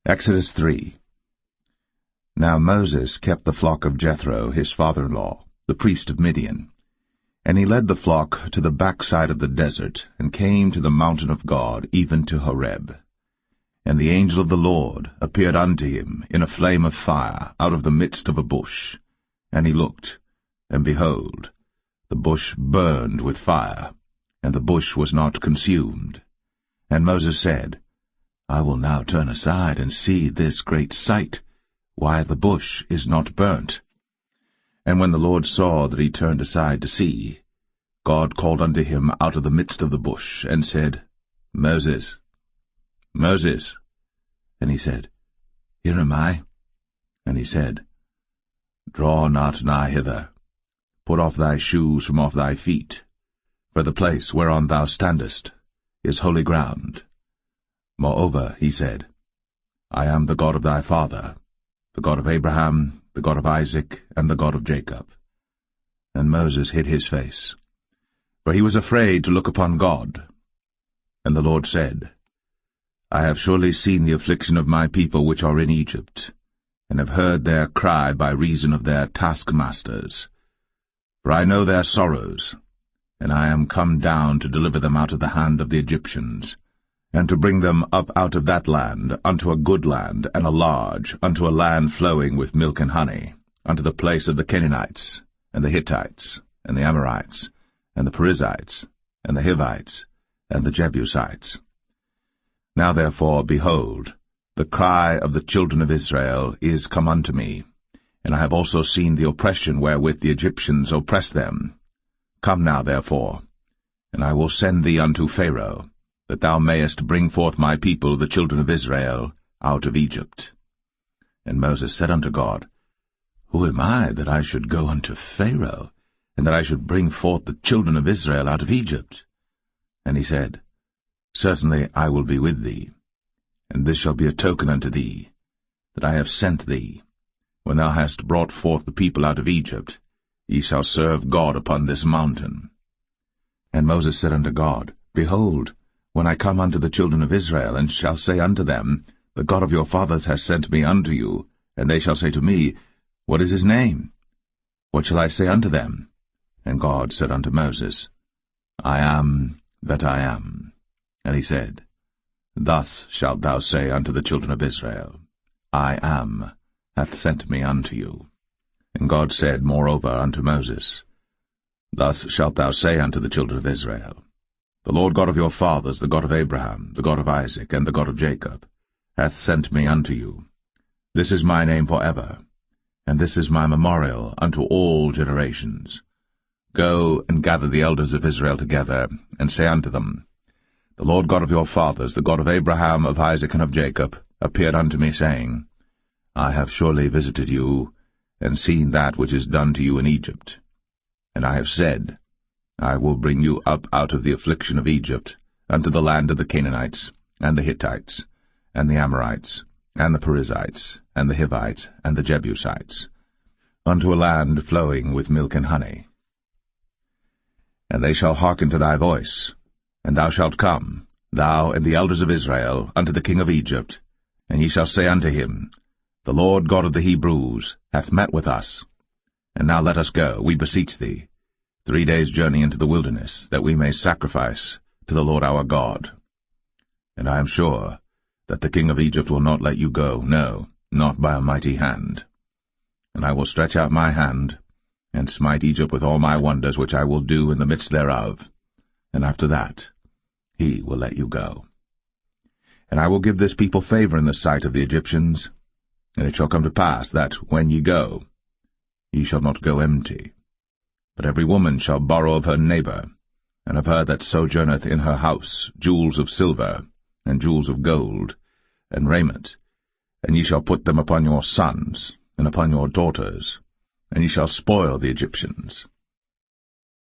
Exodus 3. Now Moses kept the flock of Jethro, his father-in-law, the priest of Midian. And he led the flock to the backside of the desert, and came to the mountain of God, even to Horeb. And the angel of the Lord appeared unto him in a flame of fire out of the midst of a bush. And he looked, and behold, the bush burned with fire, and the bush was not consumed. And Moses said, I will now turn aside and see this great sight, why the bush is not burnt. And when the Lord saw that he turned aside to see, God called unto him out of the midst of the bush, and said, Moses, Moses. And he said, Here am I. And he said, Draw not nigh hither. Put off thy shoes from off thy feet, for the place whereon thou standest is holy ground. Moreover, he said, I am the God of thy father, the God of Abraham, the God of Isaac, and the God of Jacob. And Moses hid his face, for he was afraid to look upon God. And the Lord said, I have surely seen the affliction of my people which are in Egypt, and have heard their cry by reason of their taskmasters. For I know their sorrows, and I am come down to deliver them out of the hand of the Egyptians, and to bring them up out of that land unto a good land, and a large, unto a land flowing with milk and honey, unto the place of the Canaanites, and the Hittites, and the Amorites, and the Perizzites, and the Hivites, and the Jebusites. Now therefore, behold, the cry of the children of Israel is come unto me, and I have also seen the oppression wherewith the Egyptians oppress them. Come now therefore, and I will send thee unto Pharaoh, that thou mayest bring forth my people, the children of Israel, out of Egypt. And Moses said unto God, Who am I, that I should go unto Pharaoh, and that I should bring forth the children of Israel out of Egypt? And he said, Certainly I will be with thee, and this shall be a token unto thee, that I have sent thee. When thou hast brought forth the people out of Egypt, ye shall serve God upon this mountain. And Moses said unto God, Behold, when I come unto the children of Israel, and shall say unto them, The God of your fathers has sent me unto you, and they shall say to me, What is his name? What shall I say unto them? And God said unto Moses, I am that I am. And he said, Thus shalt thou say unto the children of Israel, I am hath sent me unto you. And God said moreover unto Moses, Thus shalt thou say unto the children of Israel, The Lord God of your fathers, the God of Abraham, the God of Isaac, and the God of Jacob, hath sent me unto you. This is my name for ever, and this is my memorial unto all generations. Go and gather the elders of Israel together, and say unto them, The Lord God of your fathers, the God of Abraham, of Isaac, and of Jacob, appeared unto me, saying, I have surely visited you, and seen that which is done to you in Egypt. And I have said, I will bring you up out of the affliction of Egypt, unto the land of the Canaanites, and the Hittites, and the Amorites, and the Perizzites, and the Hivites, and the Jebusites, unto a land flowing with milk and honey. And they shall hearken to thy voice, and thou shalt come, thou and the elders of Israel, unto the king of Egypt, and ye shall say unto him, The Lord God of the Hebrews hath met with us. And now let us go, we beseech thee, 3 days' journey into the wilderness, that we may sacrifice to the Lord our God. And I am sure that the king of Egypt will not let you go, no, not by a mighty hand. And I will stretch out my hand, and smite Egypt with all my wonders which I will do in the midst thereof, and after that he will let you go. And I will give this people favor in the sight of the Egyptians, and it shall come to pass that, when ye go, ye shall not go empty. But every woman shall borrow of her neighbor, and of her that sojourneth in her house, jewels of silver, and jewels of gold, and raiment, and ye shall put them upon your sons, and upon your daughters, and ye shall spoil the Egyptians.